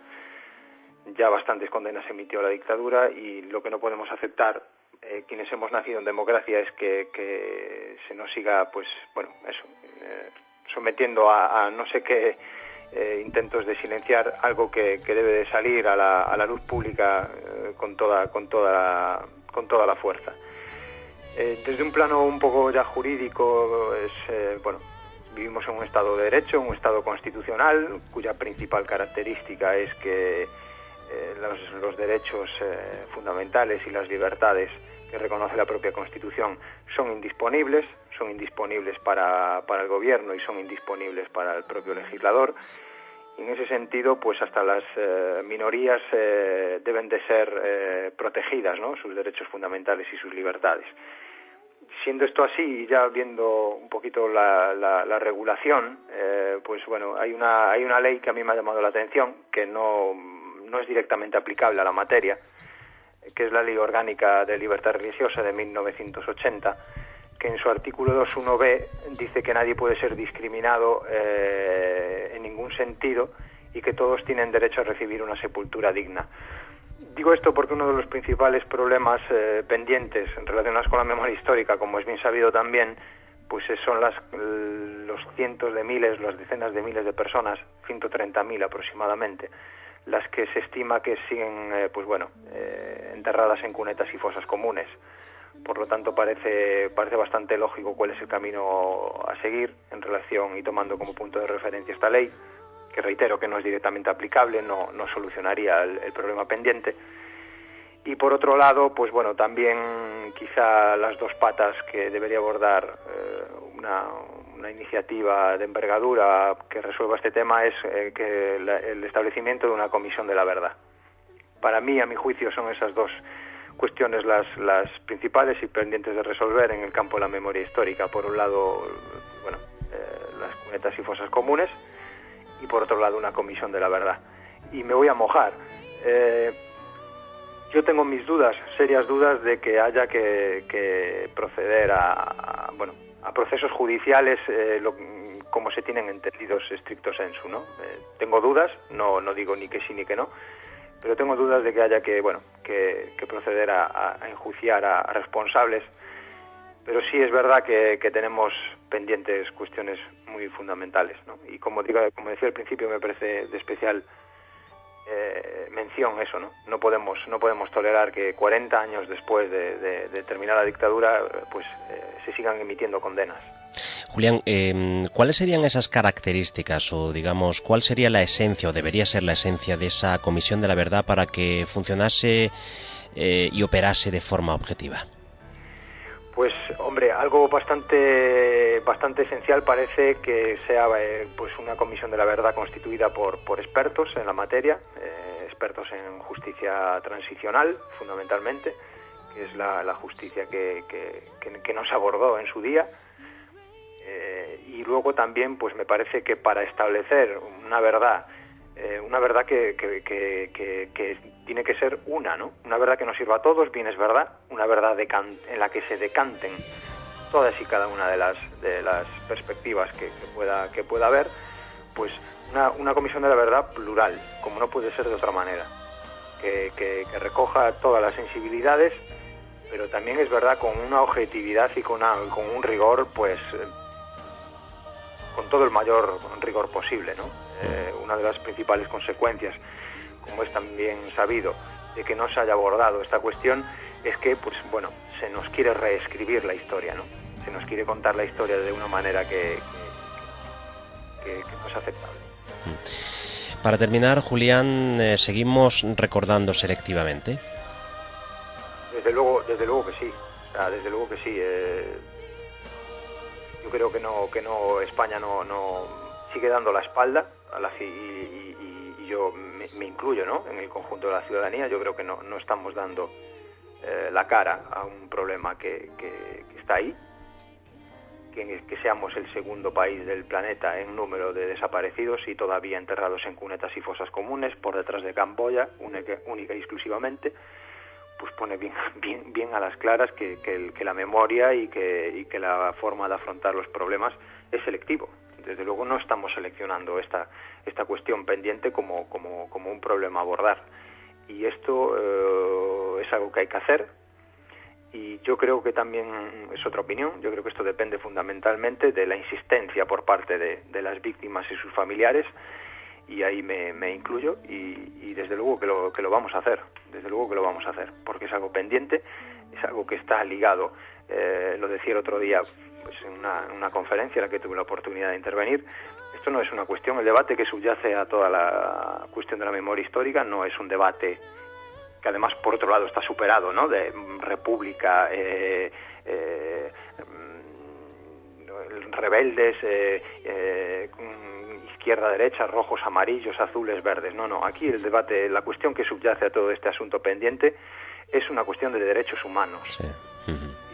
Ya bastantes condenas emitió la dictadura, y lo que no podemos aceptar, quienes hemos nacido en democracia, es que se nos siga, pues, bueno, eso, sometiendo a no sé qué intentos de silenciar algo que debe de salir a la luz pública con toda la fuerza. Desde un plano un poco ya jurídico, vivimos en un Estado de Derecho, un Estado constitucional, cuya principal característica es que los derechos fundamentales y las libertades que reconoce la propia Constitución son indisponibles para el gobierno y son indisponibles para el propio legislador. Y en ese sentido, pues hasta las minorías deben de ser protegidas, ¿no?, sus derechos fundamentales y sus libertades. Siendo esto así, y ya viendo un poquito la regulación, pues bueno, hay una ley que a mí me ha llamado la atención, que no es directamente aplicable a la materia, que es la Ley Orgánica de Libertad Religiosa de 1980, que en su artículo 2.1b dice que nadie puede ser discriminado en ningún sentido y que todos tienen derecho a recibir una sepultura digna. Digo esto porque uno de los principales problemas pendientes relacionados con la memoria histórica, como es bien sabido también, pues son los cientos de miles, las decenas de miles de personas, 130.000 aproximadamente, las que se estima que siguen, enterradas en cunetas y fosas comunes. Por lo tanto, parece bastante lógico cuál es el camino a seguir en relación y tomando como punto de referencia esta ley, que reitero que no es directamente aplicable, no solucionaría el problema pendiente. Y por otro lado, pues bueno, también quizá las dos patas que debería abordar una iniciativa de envergadura que resuelva este tema es que el establecimiento de una comisión de la verdad. Para mí, a mi juicio, son esas dos cuestiones las principales y pendientes de resolver en el campo de la memoria histórica. Por un lado, las cunetas y fosas comunes, y por otro lado una comisión de la verdad. Y me voy a mojar. Yo tengo mis dudas, serias dudas, de que haya que proceder a procesos judiciales como se tienen entendidos stricto sensu, ¿no? Tengo dudas, no digo ni que sí ni que no, pero tengo dudas de que haya que proceder a enjuiciar a responsables. Pero sí es verdad que tenemos pendientes cuestiones muy fundamentales, ¿no? Y como decía al principio, me parece de especial mención eso, ¿no? No podemos tolerar que 40 años después de terminar la dictadura pues se sigan emitiendo condenas. Julián, ¿cuáles serían esas características o, digamos, cuál sería la esencia o debería ser la esencia de esa Comisión de la Verdad para que funcionase y operase de forma objetiva? Pues, hombre, algo bastante esencial parece que sea pues una Comisión de la Verdad constituida por expertos en la materia, expertos en justicia transicional, fundamentalmente, que es la justicia que no se abordó en su día. Y luego también, pues me parece que para establecer una verdad que tiene que ser una, ¿no? Una verdad que nos sirva a todos, bien es verdad, una verdad en la que se decanten todas y cada una de las perspectivas que pueda haber, pues una Comisión de la Verdad plural, como no puede ser de otra manera, que recoja todas las sensibilidades, pero también es verdad con una objetividad y con un rigor, pues con todo el mayor rigor posible, ¿no? Una de las principales consecuencias, como es también sabido, de que no se haya abordado esta cuestión es que, pues bueno, se nos quiere reescribir la historia, ¿no? Se nos quiere contar la historia de una manera que no es aceptable. Para terminar, Julián, ¿seguimos recordando selectivamente? Desde luego que sí. O sea, desde luego que sí. Yo creo que no España no sigue dando la espalda y yo me incluyo, ¿no? En el conjunto de la ciudadanía. Yo creo que no estamos dando la cara a un problema que está ahí, que seamos el segundo país del planeta en número de desaparecidos y todavía enterrados en cunetas y fosas comunes por detrás de Camboya, única y exclusivamente. Pues pone bien a las claras que la memoria y que la forma de afrontar los problemas es selectivo. Desde luego no estamos seleccionando esta cuestión pendiente como un problema a abordar. Y esto es algo que hay que hacer. Y yo creo que también es otra opinión. Yo creo que esto depende fundamentalmente de la insistencia por parte de las víctimas y sus familiares. Y ahí me incluyo y desde luego que lo vamos a hacer. Desde luego que lo vamos a hacer, porque es algo pendiente, es algo que está ligado, lo decía el otro día pues en una conferencia en la que tuve la oportunidad de intervenir. Esto no es una cuestión, el debate que subyace a toda la cuestión de la memoria histórica no es un debate que además por otro lado está superado, ¿no? De república, rebeldes, izquierda, derecha, rojos, amarillos, azules, verdes. No, aquí el debate, la cuestión que subyace a todo este asunto pendiente es una cuestión de derechos humanos. Sí.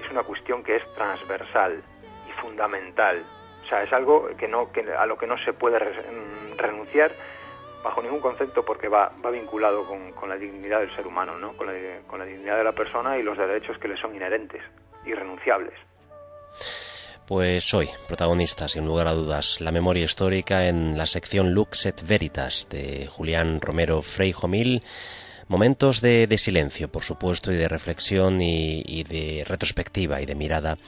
Es una cuestión que es transversal y fundamental. O sea, es algo a lo que no se puede renunciar bajo ningún concepto, porque va vinculado con la dignidad del ser humano, ¿no? Con la dignidad de la persona y los derechos que le son inherentes, irrenunciables. Pues hoy, protagonista, sin lugar a dudas, la memoria histórica en la sección Lux et Veritas de Julián Romero Freijomil. Momentos de silencio, por supuesto, y de reflexión y de retrospectiva y de mirada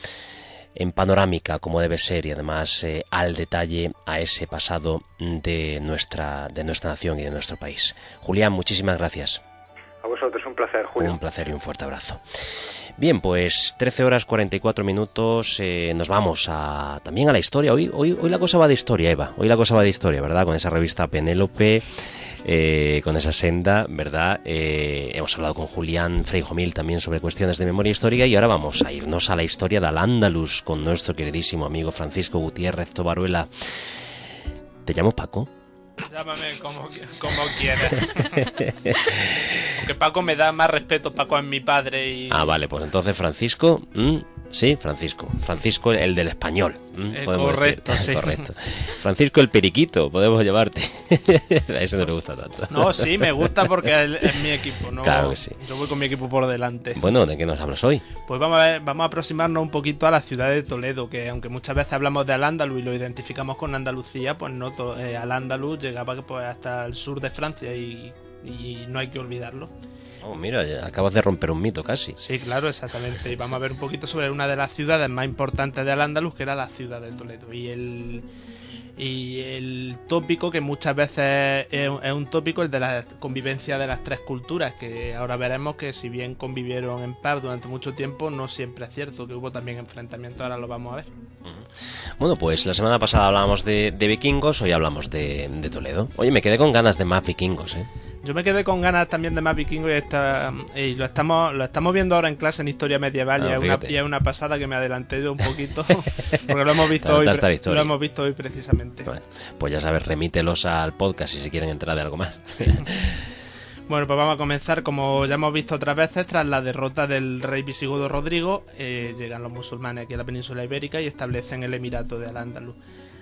en panorámica, como debe ser, y además al detalle a ese pasado de nuestra nación y de nuestro país. Julián, muchísimas gracias. A vosotros, un placer, Julio. Un placer y un fuerte abrazo. Bien, pues 13:44, nos vamos también a la historia. Hoy la cosa va de historia, Eva. Hoy la cosa va de historia, ¿verdad? Con esa revista Penélope, con esa senda, ¿verdad? Hemos hablado con Julián Freijomil también sobre cuestiones de memoria histórica y ahora vamos a irnos a la historia de Al-Ándalus con nuestro queridísimo amigo Francisco Gutiérrez Tobaruela. ¿Te llamo Paco? Llámame como quieras. Aunque Paco me da más respeto, Paco es mi padre y... Ah, vale, pues entonces Francisco... Sí, Francisco el del español. Correcto, decir. Sí. Correcto. Francisco el periquito, podemos llamarte. A ese no le gusta tanto. No, sí, me gusta porque es mi equipo, ¿no? Claro que sí. Yo voy con mi equipo por delante. Bueno, ¿de qué nos hablas hoy? Pues vamos a aproximarnos un poquito a la ciudad de Toledo, que aunque muchas veces hablamos de Al-Ándalus y lo identificamos con Andalucía, pues no, Al-Ándalus llegaba pues hasta el sur de Francia y y no hay que olvidarlo. Oh, mira, acabas de romper un mito casi. Sí, claro, exactamente. Y vamos a ver un poquito sobre una de las ciudades más importantes de Al-Ándalus, que era la ciudad de Toledo. Y el tópico, que muchas veces es un tópico, el de la convivencia de las tres culturas, que ahora veremos que si bien convivieron en paz durante mucho tiempo, no siempre es cierto, que hubo también enfrentamientos, ahora lo vamos a ver. Bueno, pues la semana pasada hablábamos de vikingos, hoy hablamos de Toledo. Oye, me quedé con ganas de más vikingos, ¿eh? Yo me quedé con ganas también de más vikingos y lo estamos viendo ahora en clase en historia medieval y es una pasada que me adelanté yo un poquito porque lo hemos visto hoy precisamente. Bueno, pues ya sabes, remítelos al podcast si quieren entrar de algo más. Bueno, pues vamos a comenzar. Como ya hemos visto otras veces, tras la derrota del rey visigodo Rodrigo, llegan los musulmanes aquí a la península ibérica y establecen el Emirato de Al-Ándalus.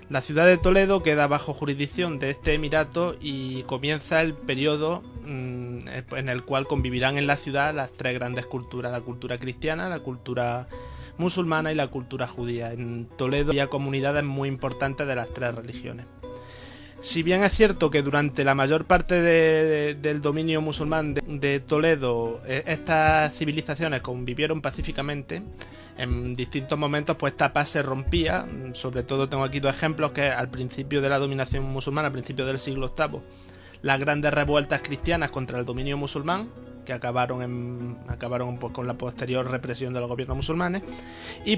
La ciudad de Toledo queda bajo jurisdicción de este emirato y comienza el periodo en el cual convivirán en la ciudad las tres grandes culturas: la cultura cristiana, la cultura musulmana y la cultura judía. En Toledo había comunidades muy importantes de las tres religiones. Si bien es cierto que durante la mayor parte del dominio musulmán de Toledo estas civilizaciones convivieron pacíficamente, en distintos momentos pues esta paz se rompía. Sobre todo tengo aquí dos ejemplos, que al principio de la dominación musulmana, al principio del siglo VIII, las grandes revueltas cristianas contra el dominio musulmán, que acabaron pues con la posterior represión de los gobiernos musulmanes, y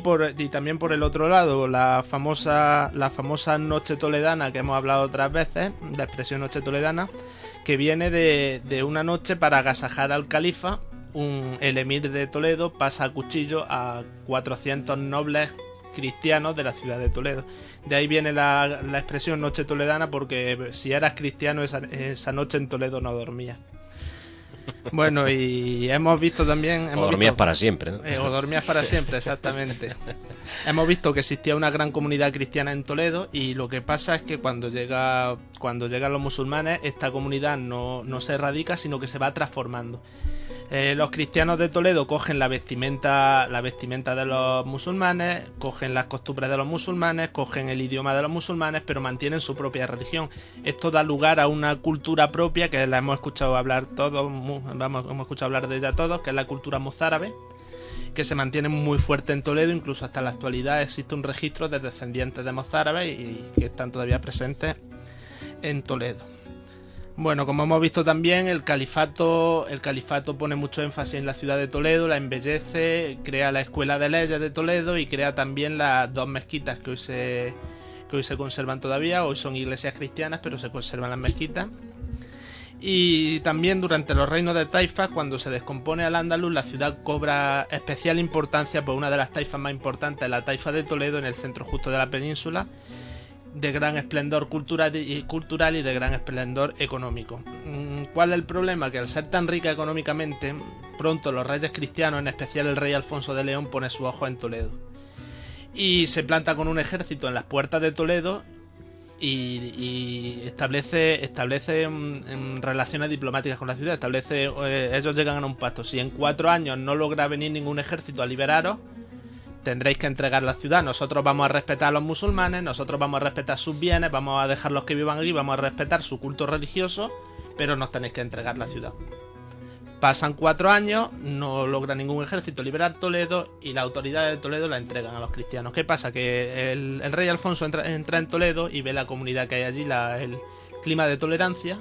también por el otro lado la famosa noche toledana, que hemos hablado otras veces, la expresión noche toledana, que viene de una noche para agasajar al califa. El emir de Toledo pasa a cuchillo a 400 nobles cristianos de la ciudad de Toledo. De ahí viene la expresión noche toledana, porque si eras cristiano esa noche en Toledo no dormías. Bueno, y hemos visto también... dormías para siempre, ¿no? O dormías para siempre, exactamente. Hemos visto que existía una gran comunidad cristiana en Toledo, y lo que pasa es que cuando llegan los musulmanes, esta comunidad no se erradica, sino que se va transformando. Los cristianos de Toledo cogen la vestimenta de los musulmanes, cogen las costumbres de los musulmanes, cogen el idioma de los musulmanes, pero mantienen su propia religión. Esto da lugar a una cultura propia que la hemos escuchado hablar todos, hemos escuchado hablar de ella todos, que es la cultura mozárabe, que se mantiene muy fuerte en Toledo. Incluso hasta la actualidad existe un registro de descendientes de mozárabes y que están todavía presentes en Toledo. Bueno, como hemos visto también, el califato pone mucho énfasis en la ciudad de Toledo, la embellece, crea la escuela de leyes de Toledo y crea también las dos mezquitas que hoy se conservan todavía. Hoy son iglesias cristianas, pero se conservan las mezquitas. Y también durante los reinos de taifas, cuando se descompone Al-Ándalus, la ciudad cobra especial importancia por una de las taifas más importantes, la taifa de Toledo, en el centro justo de la península, de gran esplendor cultural y de gran esplendor económico. ¿Cuál es el problema? Que al ser tan rica económicamente, pronto los reyes cristianos, en especial el rey Alfonso de León, pone sus ojos en Toledo y se planta con un ejército en las puertas de Toledo y establece relaciones diplomáticas con la ciudad. Ellos llegan a un pacto: si en 4 años no logra venir ningún ejército a liberaros, tendréis que entregar la ciudad. Nosotros vamos a respetar a los musulmanes, nosotros vamos a respetar sus bienes, vamos a dejarlos que vivan aquí, vamos a respetar su culto religioso, pero nos tenéis que entregar la ciudad. Pasan 4 años, no logra ningún ejército liberar Toledo y las autoridades de Toledo la entregan a los cristianos. ¿Qué pasa? Que el rey Alfonso entra en Toledo y ve la comunidad que hay allí, el clima de tolerancia,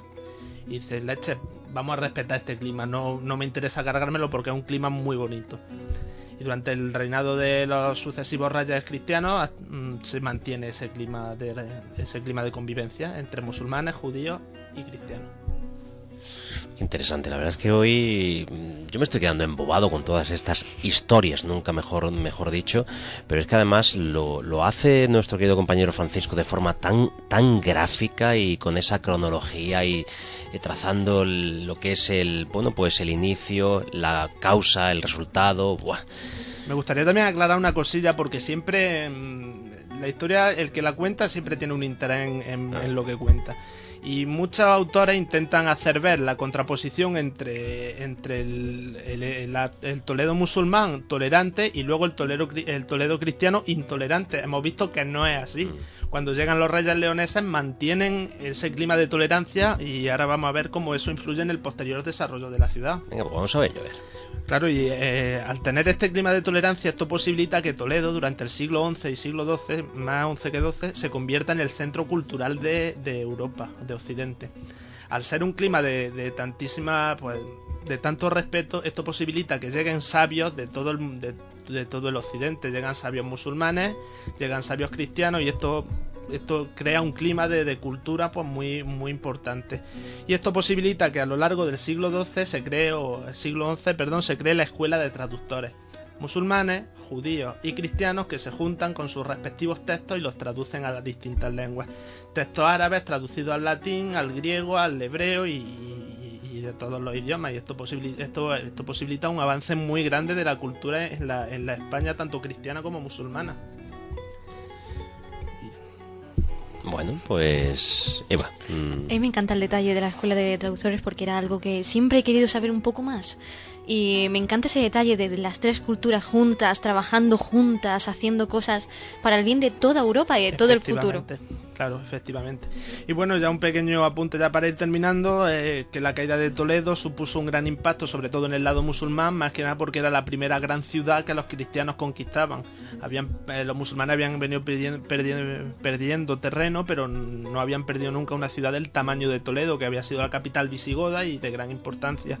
y dice: leche, vamos a respetar este clima, no me interesa cargármelo porque es un clima muy bonito. Y durante el reinado de los sucesivos reyes cristianos se mantiene ese clima de convivencia entre musulmanes, judíos y cristianos. Qué interesante, la verdad es que hoy yo me estoy quedando embobado con todas estas historias, nunca mejor dicho, pero es que además lo hace nuestro querido compañero Francisco de forma tan gráfica y con esa cronología y trazando lo que es el inicio, la causa, el resultado. Buah. Me gustaría también aclarar una cosilla, porque siempre la historia, el que la cuenta siempre tiene un interés en lo que cuenta. Y muchos autores intentan hacer ver la contraposición entre el Toledo musulmán tolerante y luego el Toledo cristiano intolerante. Hemos visto que no es así. Cuando llegan los reyes leoneses mantienen ese clima de tolerancia, y ahora vamos a ver cómo eso influye en el posterior desarrollo de la ciudad. Venga, pues vamos a ver. Claro, y al tener este clima de tolerancia, esto posibilita que Toledo durante el siglo XI y siglo XII, más XI que XII, se convierta en el centro cultural de Europa, de Occidente. Al ser un clima de tantísima, pues, de tanto respeto, esto posibilita que lleguen sabios de todo el Occidente. Llegan sabios musulmanes, llegan sabios cristianos, y esto crea un clima de cultura, pues, muy, muy importante. Y esto posibilita que a lo largo del siglo XI se cree la escuela de traductores musulmanes, judíos y cristianos que se juntan con sus respectivos textos y los traducen a las distintas lenguas. Textos árabes traducidos al latín, al griego, al hebreo y de todos los idiomas. Y esto posibilita un avance muy grande de la cultura en la España tanto cristiana como musulmana. Bueno, pues Eva. A mí me encanta el detalle de la escuela de traductores porque era algo que siempre he querido saber un poco más. Y me encanta ese detalle de las tres culturas juntas, trabajando juntas, haciendo cosas para el bien de toda Europa y de todo el futuro. Claro, efectivamente. Y bueno, ya un pequeño apunte ya para ir terminando, que la caída de Toledo supuso un gran impacto, sobre todo en el lado musulmán, más que nada porque era la primera gran ciudad que los cristianos conquistaban. Los musulmanes habían venido perdiendo terreno, pero no habían perdido nunca una ciudad del tamaño de Toledo, que había sido la capital visigoda y de gran importancia.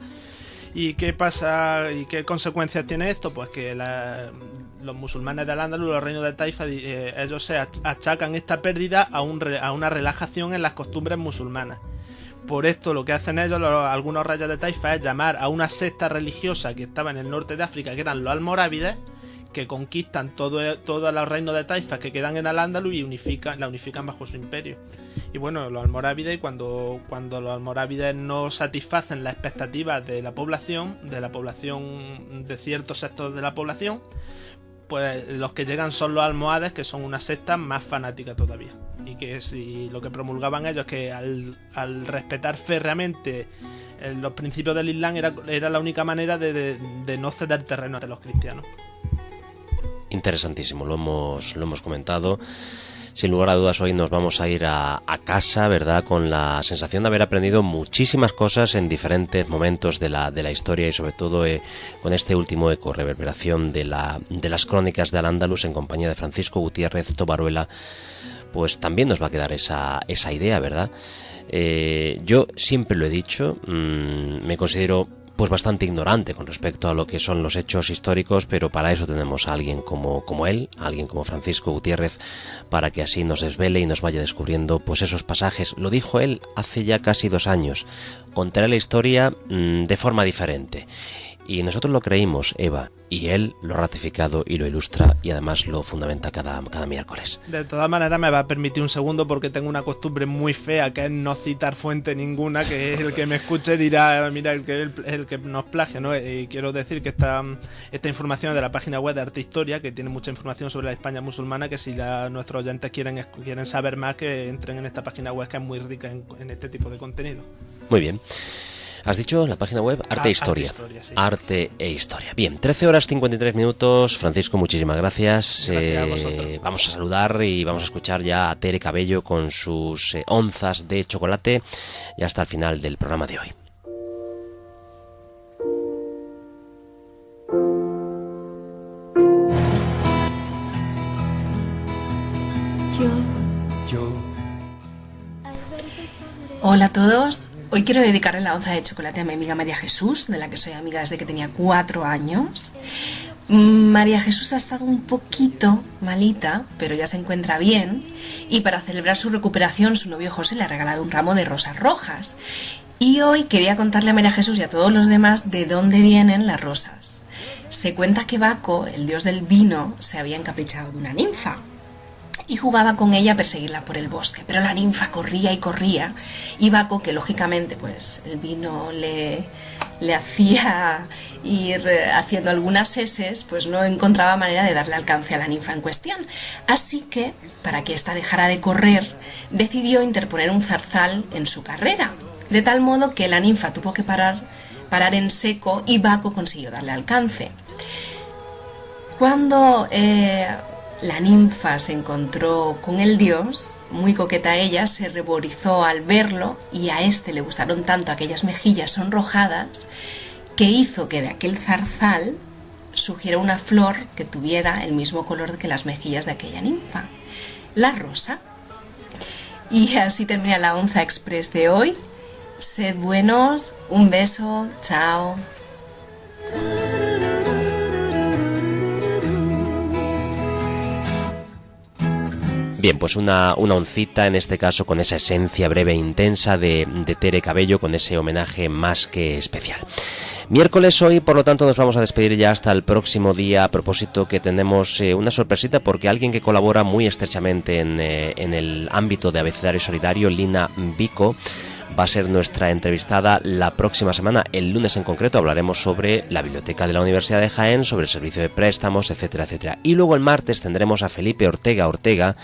¿Y qué pasa y qué consecuencias tiene esto? Pues que los musulmanes de Al-Ándalus, los reinos de Taifa, ellos se achacan esta pérdida a una relajación en las costumbres musulmanas. Por esto lo que hacen ellos, algunos reyes de Taifa, es llamar a una secta religiosa que estaba en el norte de África, que eran los almorávides, que conquistan todos los reinos de Taifa que quedan en Al-Ándalus y la unifican bajo su imperio. Y bueno, los almorávides, cuando los almorávides no satisfacen las expectativas de la población, de ciertos sectores de la población, pues los que llegan son los almohades, que son una secta más fanática todavía. Y que lo que promulgaban ellos es que al respetar férreamente los principios del Islam era la única manera de no ceder terreno ante los cristianos. Interesantísimo, lo hemos comentado. Sin lugar a dudas, hoy nos vamos a ir a casa, ¿verdad?, con la sensación de haber aprendido muchísimas cosas en diferentes momentos de la historia, y sobre todo con este último eco, reverberación de las crónicas de Al-Ándalus en compañía de Francisco Gutiérrez Tobaruela. Pues también nos va a quedar esa idea, ¿verdad? Yo siempre lo he dicho, me considero pues bastante ignorante con respecto a lo que son los hechos históricos, pero para eso tenemos a alguien como él, a alguien como Francisco Gutiérrez, para que así nos desvele y nos vaya descubriendo pues esos pasajes. Lo dijo él hace ya casi 2 años, contaré la historia de forma diferente. Y nosotros lo creímos, Eva, y él lo ha ratificado y lo ilustra, y además lo fundamenta cada miércoles. De todas maneras me va a permitir un segundo, porque tengo una costumbre muy fea, que es no citar fuente ninguna, que el que me escuche dirá, mira, el que nos plagia, ¿no? Y quiero decir que esta información es de la página web de Arte Historia, que tiene mucha información sobre la España musulmana, que si nuestros oyentes quieren saber más, que entren en esta página web, que es muy rica en este tipo de contenido. Muy bien. Has dicho la página web Arte e Historia. Sí. Arte e Historia. Bien, 13:53. Francisco, muchísimas gracias. Gracias a vosotros. Vamos a saludar y vamos a escuchar ya a Tere Cabello con sus onzas de chocolate, ya hasta el final del programa de hoy. Hola a todos. Hoy quiero dedicarle la onza de chocolate a mi amiga María Jesús, de la que soy amiga desde que tenía 4 años. María Jesús ha estado un poquito malita, pero ya se encuentra bien, y para celebrar su recuperación su novio José le ha regalado un ramo de rosas rojas. Y hoy quería contarle a María Jesús y a todos los demás de dónde vienen las rosas. Se cuenta que Baco, el dios del vino, se había encaprichado de una ninfa y jugaba con ella a perseguirla por el bosque, pero la ninfa corría y corría, y Baco, que lógicamente pues el vino le le hacía ir haciendo algunas eses, pues no encontraba manera de darle alcance a la ninfa en cuestión. Así que, para que ésta dejara de correr, decidió interponer un zarzal en su carrera, de tal modo que la ninfa tuvo que parar en seco y Baco consiguió darle alcance. Cuando la ninfa se encontró con el dios, muy coqueta ella, se ruborizó al verlo y a este le gustaron tanto aquellas mejillas sonrojadas que hizo que de aquel zarzal surgiera una flor que tuviera el mismo color que las mejillas de aquella ninfa, la rosa. Y así termina la Onza Express de hoy. Sed buenos, un beso, chao. Bien, pues una oncita, en este caso con esa esencia breve e intensa de Tere Cabello, con ese homenaje más que especial. Miércoles hoy, por lo tanto, nos vamos a despedir ya hasta el próximo día, a propósito que tenemos una sorpresita, porque alguien que colabora muy estrechamente en el ámbito de Abecedario Solidario, Lina Vico, va a ser nuestra entrevistada la próxima semana. El lunes en concreto hablaremos sobre la biblioteca de la Universidad de Jaén, sobre el servicio de préstamos, etcétera, etcétera. Y luego el martes tendremos a Felipe Ortega.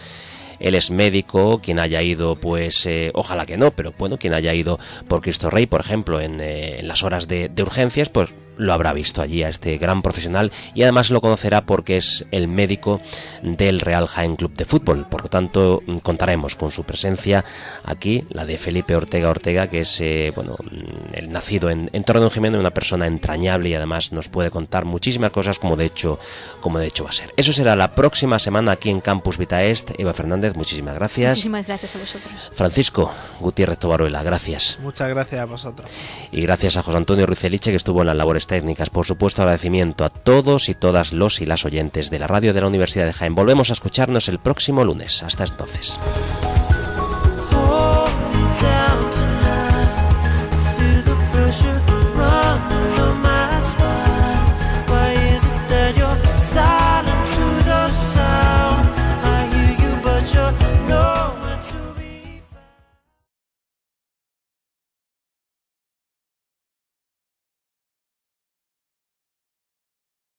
Él es médico, quien haya ido, pues, ojalá que no, pero bueno, quien haya ido por Cristo Rey, por ejemplo, en las horas de urgencias, pues lo habrá visto allí a este gran profesional y además lo conocerá porque es el médico del Real Jaén Club de Fútbol. Por lo tanto, contaremos con su presencia aquí, la de Felipe Ortega, que es, el nacido en Torredonjimeno, una persona entrañable y además nos puede contar muchísimas cosas como de hecho va a ser. Eso será la próxima semana aquí en Campus Vita Est. Eva Fernández, muchísimas gracias. Muchísimas gracias a vosotros. Francisco Gutiérrez Tobaruela, gracias. Muchas gracias a vosotros. Y gracias a José Antonio Ruizeliche, que estuvo en las labores técnicas. Por supuesto, agradecimiento a todos y todas los y las oyentes de la radio de la Universidad de Jaén. Volvemos a escucharnos el próximo lunes. Hasta entonces.